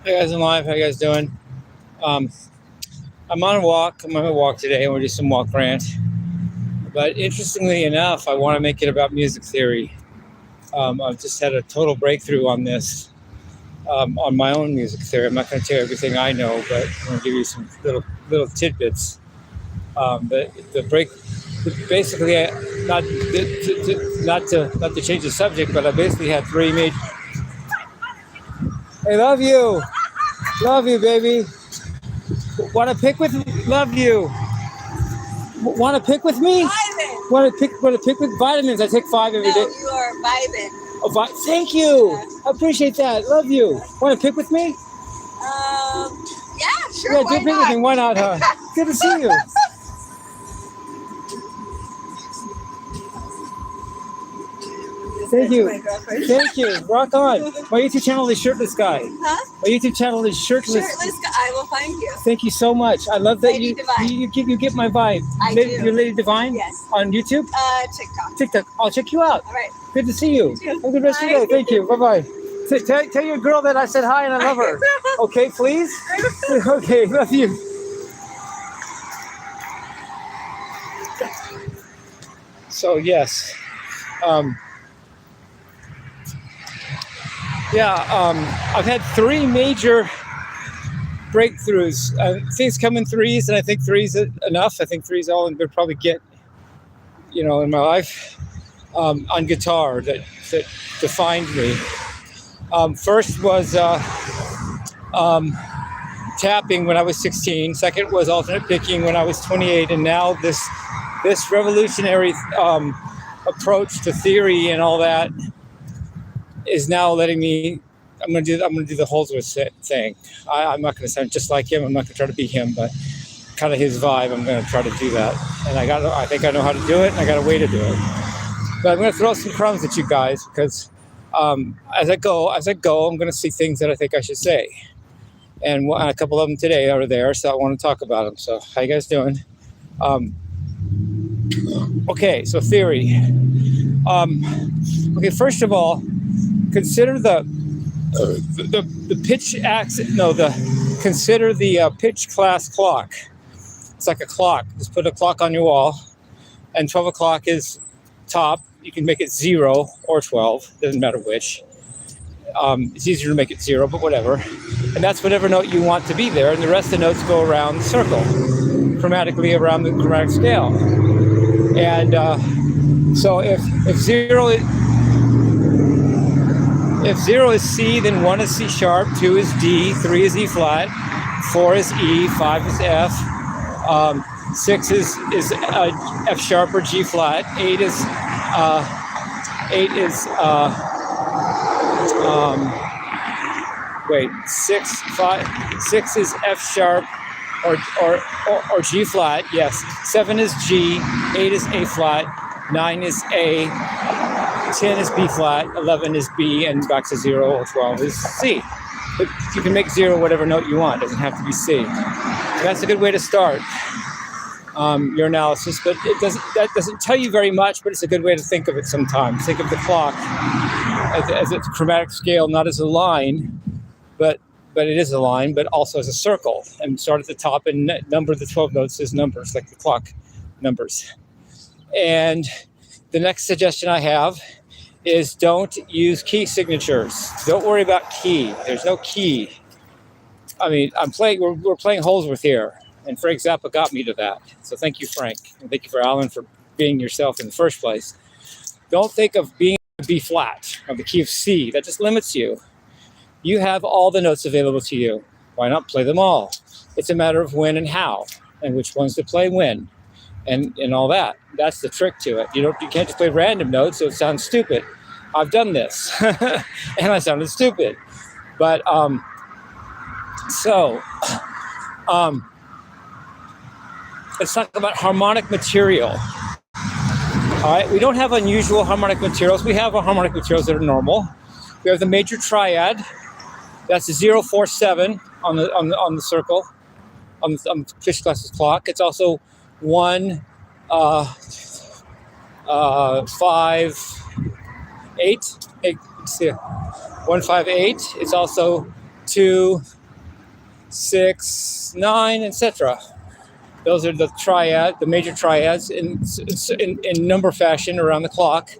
Hey guys, I'm live. How you guys doing? Um, I'm on a walk. I'm on a walk today. We'll do some walk rant. But interestingly enough, I want to make it about music theory. I've just had a total breakthrough on this, on my own music theory. I'm not going to tell you everything I know, but I'm going to give you some little tidbits. But the break, basically, not to change the subject, but I basically had three major. Hey, love you, baby. Want to pick with? Love you. Want to pick with me? Vibing. Want to pick with vitamins? I take 5 every day. No, you are vibing. Oh, thank you. I appreciate that. Love you. Want to pick with me? Yeah, sure. Yeah, why do pick with me. Why not, huh? Good to see you. Thank you. Thank you. Rock on. My YouTube channel is Shirtless Guy. Huh? My YouTube channel is Shirtless. Shirtless Guy. I will find you. Thank you so much. I love that Lady Divine. you get my vibe. I do. You're Lady Divine? Yes. On YouTube? TikTok. I'll check you out. All right. Good to see you. You too. Have a good rest of your day. Thank you. Bye-bye. Tell your girl that I said hi and I love her. Okay, please? Okay, love you. So, yes. I've had 3 major breakthroughs. Things come in threes, and I think 3's enough. I think 3's all I'm going to probably get, in my life, on guitar that defined me. First was tapping when I was 16. Second was alternate picking when I was 28. And now this revolutionary approach to theory and all that is now letting me. I'm gonna do the Holdworthian thing. I'm not gonna sound just like him. I'm not gonna try to be him, but kind of his vibe. I'm gonna try to do that, and I think I know how to do it, and I got a way to do it. But I'm gonna throw some crumbs at you guys because as I go, I'm gonna see things that I think I should say, and a couple of them today are there, so I want to talk about them. So how you guys doing? Okay, so theory. Okay, first of all, consider the pitch axis. No, consider the pitch class clock. It's like a clock. Just put a clock on your wall, and 12 o'clock is top. You can make it 0 or 12. Doesn't matter which. It's easier to make it 0, but whatever. And that's whatever note you want to be there, and the rest of the notes go around the circle, chromatically around the chromatic scale. And so if 0 is C, then 1 is C sharp, 2 is D, 3 is E flat, 4 is E, 5 is F, 6 is F sharp or G flat, 8 is 6 is F sharp or G flat. Yes, 7 is G, 8 is A flat, 9 is A, 10 is B flat, 11 is B, and back to 0 or 12 is C. But you can make 0 whatever note you want. It doesn't have to be C. And that's a good way to start your analysis, but that doesn't tell you very much, but it's a good way to think of it sometimes. Think of the clock as a chromatic scale, not as a line, but it is a line, but also as a circle. And start at the top and number the 12 notes as numbers, like the clock numbers. And the next suggestion I have is don't use key signatures. Don't worry about key. There's no key. I mean, we're playing Holdworthian here, and Frank Zappa got me to that. So thank you, Frank, and thank you for Alan for being yourself in the first place. Don't think of being B flat or the key of C. That just limits you. You have all the notes available to you. Why not play them all? It's a matter of when and how, and which ones to play when, and all that. That's the trick to it. You can't just play random notes, so it sounds stupid. I've done this, and I sounded stupid. But let's talk about harmonic material. All right, we don't have unusual harmonic materials. We have harmonic materials that are normal. We have the major triad. That's a 0, 4, 7 on the circle, on the pitch class's clock. It's also 1, 5, 8. Let's see, 1, 5, 8. It's also 2, 2, 6, 9, etc. Those are the major triads in number fashion around the clock,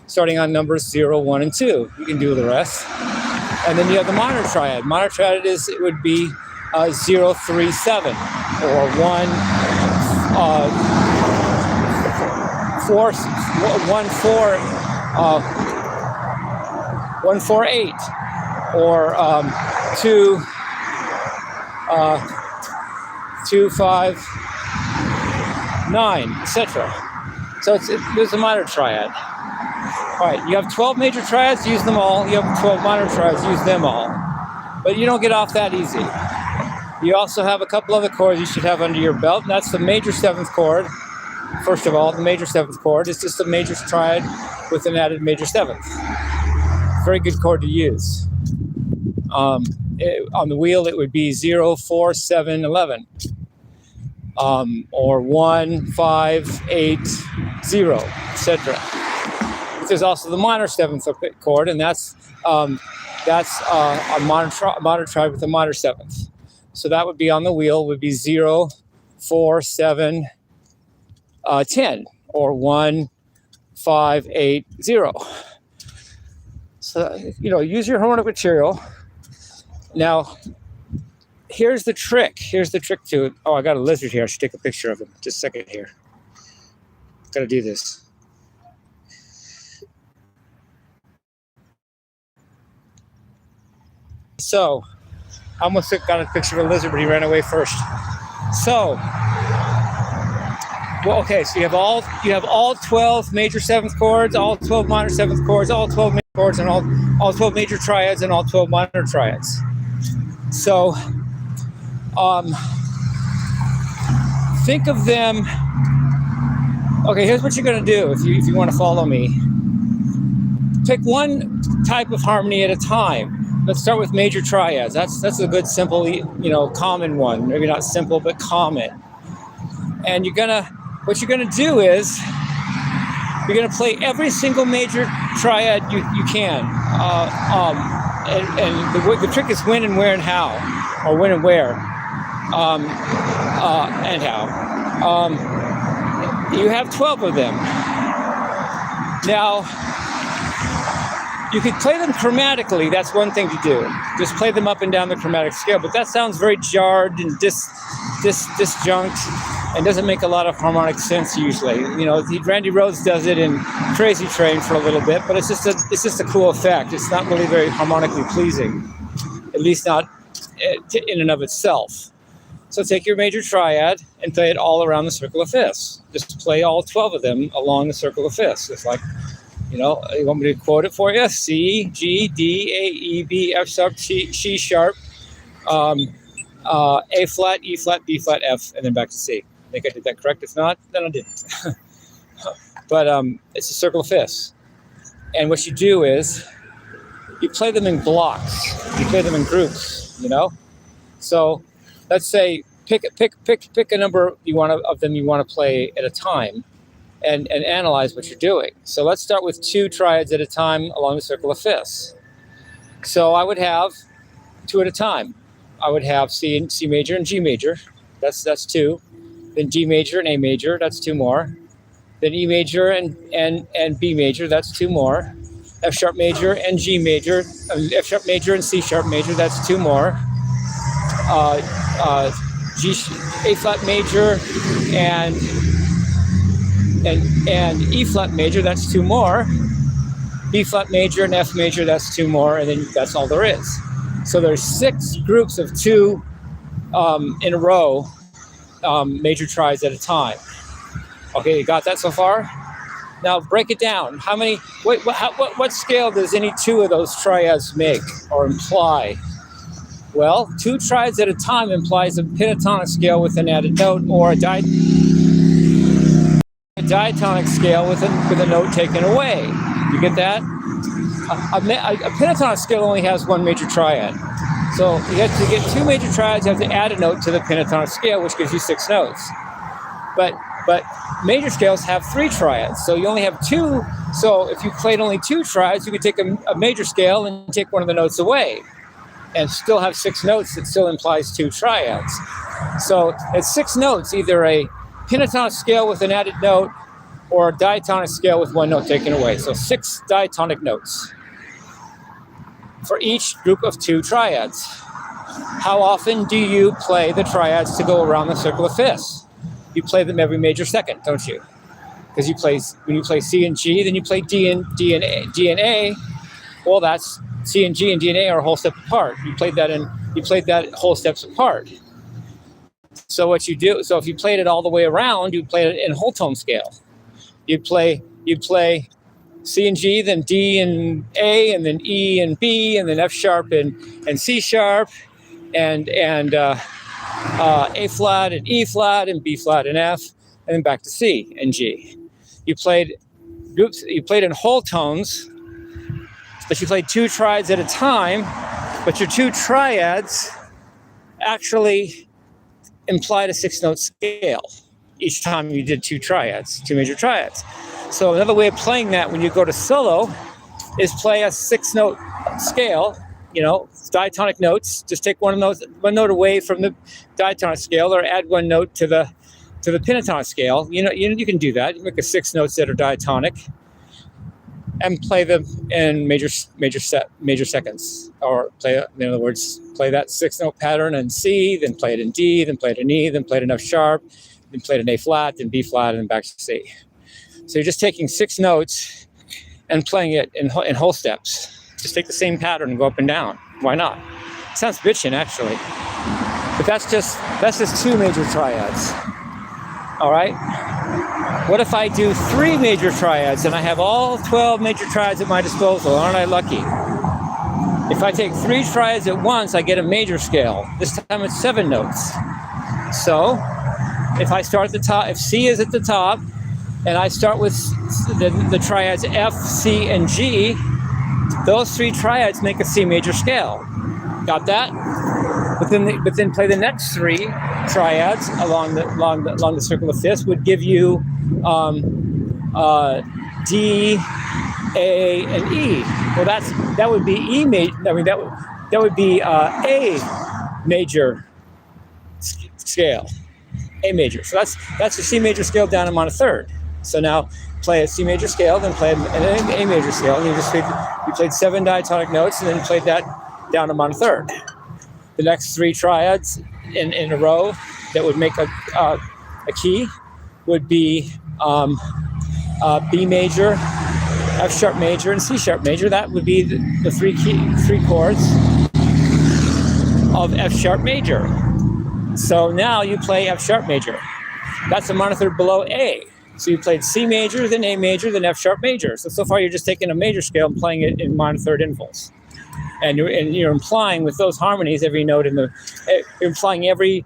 starting on numbers 0, 1, and 2. You can do the rest. And then you have the minor triad. Minor triad would be 0, 3, 7, or 1, 4, 1, 4, 8, or 2, 2, 5, 9, etc. So there's a minor triad. All right, you have 12 major triads, use them all. You have 12 minor triads, use them all. But you don't get off that easy. You also have a couple other chords you should have under your belt, and that's the major 7th chord. First of all, the major 7th chord is just a major triad with an added major 7th. Very good chord to use. On the wheel, it would be 0, 4, 7, 11. Or 1, 5, 8, 0, etc. There's also the minor 7th chord, and that's a minor triad with a minor 7th. So that would be on the wheel, would be 0, 4, 7, 10, or 1, 5, 8, 0. So, use your harmonic material. Now, here's the trick. Here's the trick to it. Oh, I got a lizard here. I should take a picture of him. Just a second here. Got to do this. So, I almost got a picture of a lizard, but he ran away first. So, well, okay. So you have all 12 major 7th chords, all 12 minor 7th chords, all 12 major chords, and all 12 major triads, and all 12 minor triads. So, think of them. Okay, here's what you're going to do if you want to follow me. Pick one type of harmony at a time. Let's start with major triads. That's a good, simple, common one. Maybe not simple, but common. And what you're gonna do is you're gonna play every single major triad you can. And the trick is when and where and how, or when and where, and how. You have 12 of them. Now, you could play them chromatically. That's one thing to do. Just play them up and down the chromatic scale. But that sounds very jarred and disjunct and doesn't make a lot of harmonic sense usually. Randy Rhoads does it in Crazy Train for a little bit, but it's just a cool effect. It's not really very harmonically pleasing, at least not in and of itself. So take your major triad and play it all around the circle of fifths. Just play all 12 of them along the circle of fifths. It's like, you want me to quote it for you? C, G, D, A, E, B, F sharp, C sharp, A flat, E flat, B flat, F, and then back to C. I think I did that correct. If not, then I didn't. But it's a circle of fifths. And what you do is you play them in blocks. You play them in groups, So let's say pick a number you want to play at a time. And analyze what you're doing. So let's start with 2 triads at a time along the circle of fifths. So I would have 2 at a time. I would have C major and G major. That's 2. Then D major and A major. That's 2 more. Then E major and B major. That's 2 more. F sharp major and G major. F sharp major and C sharp major. That's 2 more. A flat major and E flat major, that's 2 more. B flat major and F major, that's 2 more, and then that's all there is. So there's 6 groups of 2 in a row, major triads at a time. Okay, you got that so far? Now break it down. What scale does any 2 of those triads make or imply? Well, 2 triads at a time implies a pentatonic scale with an added note, or a diatonic scale with a note taken away. You get that? A pentatonic scale only has 1 major triad. So you have to get 2 major triads, you have to add a note to the pentatonic scale, which gives you 6 notes. But major scales have 3 triads, so you only have 2. So if you played only 2 triads, you could take a major scale and take one of the notes away. and still have 6 notes, it still implies 2 triads. So it's 6 notes, either a pentatonic scale with an added note or a diatonic scale with 1 note taken away. So 6 diatonic notes for each group of 2 triads. How often do you play the triads to go around the circle of fifths? You play them every major second, don't you? Because when you play C and G, then you play D and A. Well, that's C and G and D and A are a whole step apart. You played that whole steps apart. So what you do, so if you played it all the way around, you play it in whole tone scale. You play C and G, then D and A, and then E and B, and then F sharp and C sharp, and A flat and E flat and B flat and F, and then back to C and G. You played in whole tones, but you played 2 triads at a time, but your 2 triads actually implied a 6-note scale each time you did 2 major triads. So another way of playing that when you go to solo is play a 6-note scale, diatonic notes. Just take one note away from the diatonic scale, or add 1 note to the pentatonic scale. You can do that. You make 6 notes that are diatonic and play them in major seconds, or in other words, play that 6-note pattern in C, then play it in D, then play it in E, then play it in F sharp, then play it in A flat, then B flat, and then back to C. So you're just taking 6 notes and playing it in whole steps. Just take the same pattern and go up and down. Why not? It sounds bitchin', actually, but that's just 2 major triads. All right. What if I do 3 major triads and I have all 12 major triads at my disposal? Aren't I lucky? If I take 3 triads at once, I get a major scale. This time it's 7 notes. So if I start at the top, if C is at the top, and I start with the triads F, C, and G, those 3 triads make a C major scale. Got that? But then play the next 3 triads along the circle of fifths would give you D, A, and E. Well, that would be E major. I mean, that would be A major scale, A major. So that's the C major scale down a minor third. So now play a C major scale, then play an A major scale, and you played 7 diatonic notes, and then played that down a minor third. The next 3 triads in a row that would make a key would be B major, F sharp major, and C sharp major. That would be the 3 chords of F sharp major. So now you play F sharp major. That's a minor third below A. So you played C major, then A major, then F sharp major. So far you're just taking a major scale and playing it in minor third intervals. And you're implying with those harmonies every note you're implying every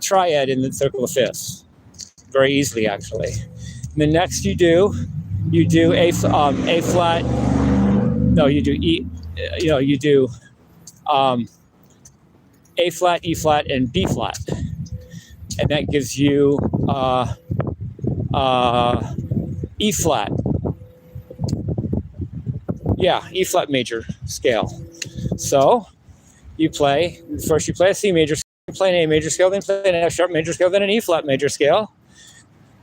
triad in the circle of fifths very easily, actually. And then next you do A flat. No, you do E. You do A flat, E flat, and B flat, and that gives you E flat. Yeah, E flat major scale. So you play a C major scale, play an A major scale, then play an F sharp major scale, then an E flat major scale.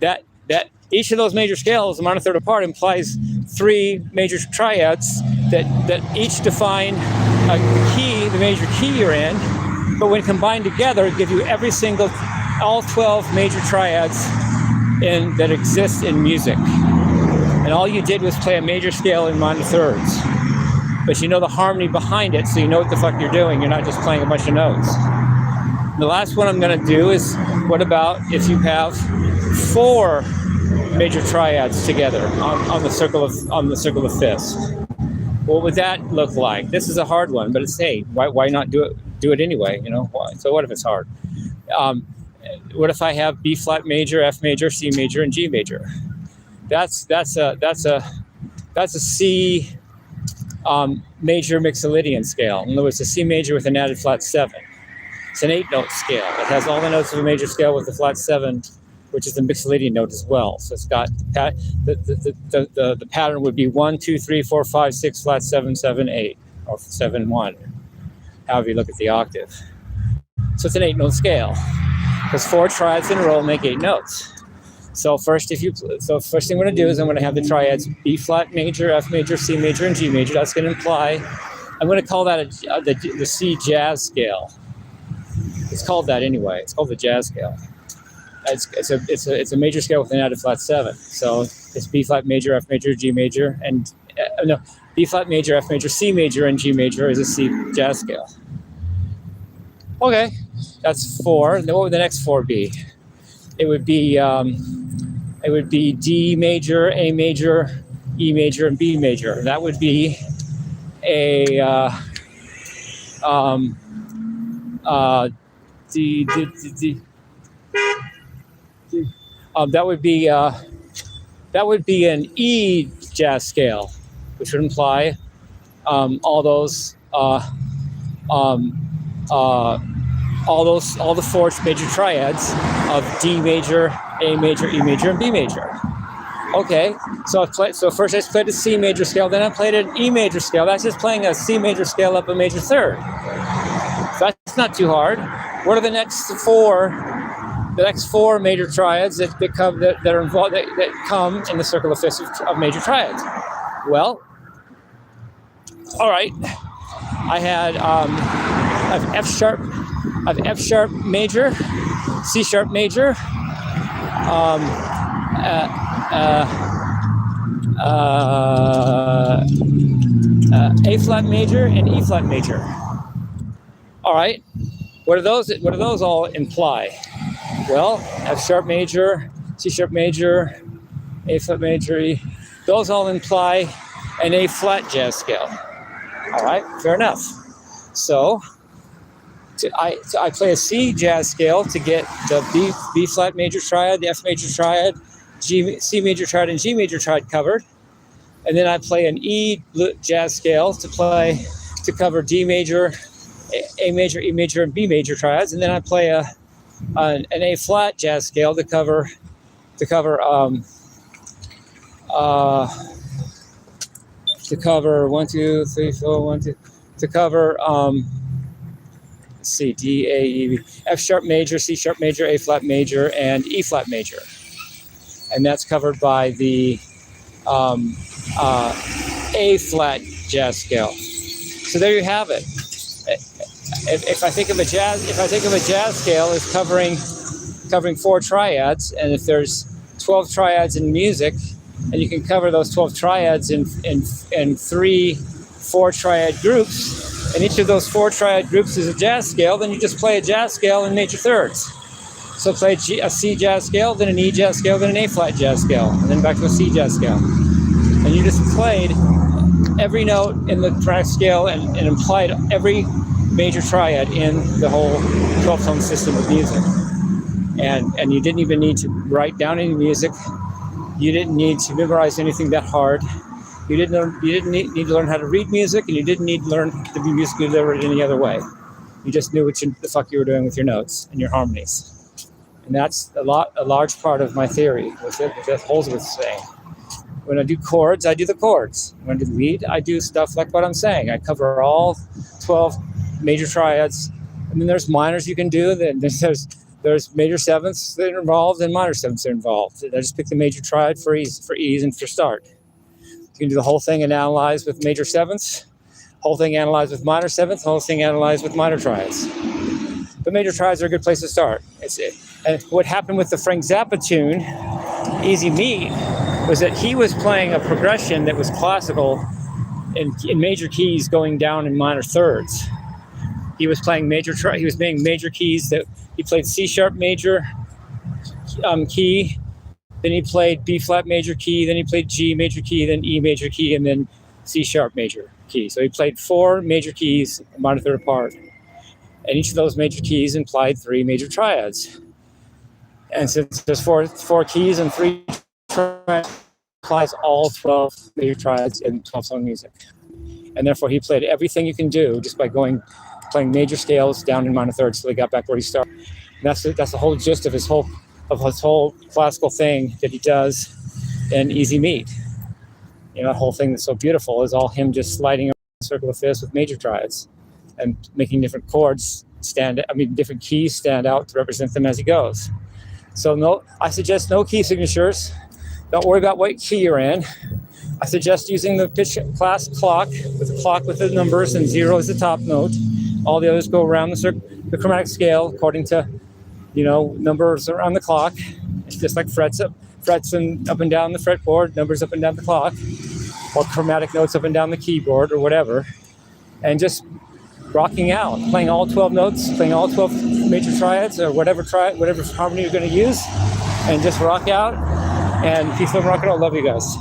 That each of those major scales, a minor third apart, implies 3 major triads that each define a key, the major key you're in. But when combined together, give you all 12 major triads that exist in music. And all you did was play a major scale in minor thirds. But you know the harmony behind it, so you know what the fuck you're doing. You're not just playing a bunch of notes. The last one I'm going to do is, what about if you have 4 major triads together on the circle of fifths? What would that look like? This is a hard one, but it's, hey, why not do it anyway? Why? So what if it's hard? What if I have B flat major, F major, C major, and G major? That's a C major mixolydian scale. In other words, a C major with an added flat 7. It's an 8-note scale. It has all the notes of a major scale with the flat 7, which is the mixolydian note as well. So it's got the pattern would be 1, 2, 3, 4, 5, 6, flat 7, 7, 8, or 7, 1. however you look at the octave. So it's an 8-note scale, because 4 triads in a row make 8 notes. So first thing I'm going to do is I'm going to have the triads B flat major, F major, C major, and G major. That's going to imply, I'm going to call that the C jazz scale. It's called that anyway. It's called the jazz scale. It's a major scale with an added flat 7. So it's B flat major, F major, G major, and B flat major, F major, C major, and G major is a C jazz scale. Okay, that's 4. Then what would the next 4 be? It would be D major, A major, E major, and B major. That would be that would be an E jazz scale, which would imply all the 4 major triads of D major, A major, E major, and B major. Okay, so first I played a C major scale, then I played an E major scale. That's just playing a C major scale up a major third. So that's not too hard. What are the next 4? The next 4 major triads that are involved that come in the circle of fifths of major triads. Well, all right. I had F sharp major, C sharp major, A flat major, and E flat major. All right. What do those all imply? Well, F sharp major, C sharp major, A flat major, E. Those all imply an A flat jazz scale. All right, fair enough. So I play a C jazz scale to get the B flat major triad, the F major triad, C major triad, and G major triad covered. And then I play an E jazz scale to cover D major, A major, E major, and B major triads. And then I play an A flat jazz scale to cover 1, 2, 3, 4, 1, 2, to cover C, D, A, E, F sharp major, C sharp major, A flat major, and E flat major. And that's covered by the A flat jazz scale. So there you have it. If I think of a jazz scale as covering 4 triads, and if there's 12 triads in music, and you can cover those 12 triads in 3 4-triad groups, and each of those 4 triad groups is a jazz scale, then you just play a jazz scale in major thirds. So play a C jazz scale, then an E jazz scale, then an A flat jazz scale, and then back to a C jazz scale. And you just played every note in the triad scale and implied every major triad in the whole 12-tone system of music. And you didn't even need to write down any music. You didn't need to memorize anything that hard. You didn't need to learn how to read music, and you didn't need to learn to be musically literate any other way. You just knew what the fuck you were doing with your notes and your harmonies. And that's a large part of my theory, what Holdworth's saying. When I do chords, I do the chords. When I do lead, I do stuff like what I'm saying. I cover all 12 major triads, and then there's minors you can do. Then there's major sevenths that are involved and minor sevenths that are involved. I just pick the major triad for ease and for start. You can do the whole thing and analyze with major sevenths, whole thing analyze with minor sevenths, whole thing analyze with minor triads. But major triads are a good place to start. And what happened with the Frank Zappa tune, Easy Meat, was that he was playing a progression that was classical in major keys going down in minor thirds. He was playing major keys that he played C sharp major key, then he played B flat major key, then he played G major key, then E major key, and then C sharp major key. So he played 4 major keys, a minor third apart. And each of those major keys implied 3 major triads. And since there's 4 keys and 3 triads, applies all 12 major triads in 12-tone music. And therefore he played everything you can do just by playing major scales down in minor thirds till he got back where he started. And that's the whole gist of his whole classical thing that he does in Easy Meat. You know, that whole thing that's so beautiful is all him just sliding around the circle of fifths with major triads. and making different chords different keys stand out to represent them as he goes. So I suggest no key signatures. Don't worry about what key you're in. I suggest using the pitch class clock with the numbers, and 0 is the top note. All the others go around the chromatic scale according to, numbers around the clock. It's just like frets and up and down the fretboard, numbers up and down the clock, or chromatic notes up and down the keyboard or whatever. And just rocking out, playing all 12 notes, playing all 12 major triads or whatever harmony you're going to use, and just rock out. And peace, love, and rock and roll. Love you guys.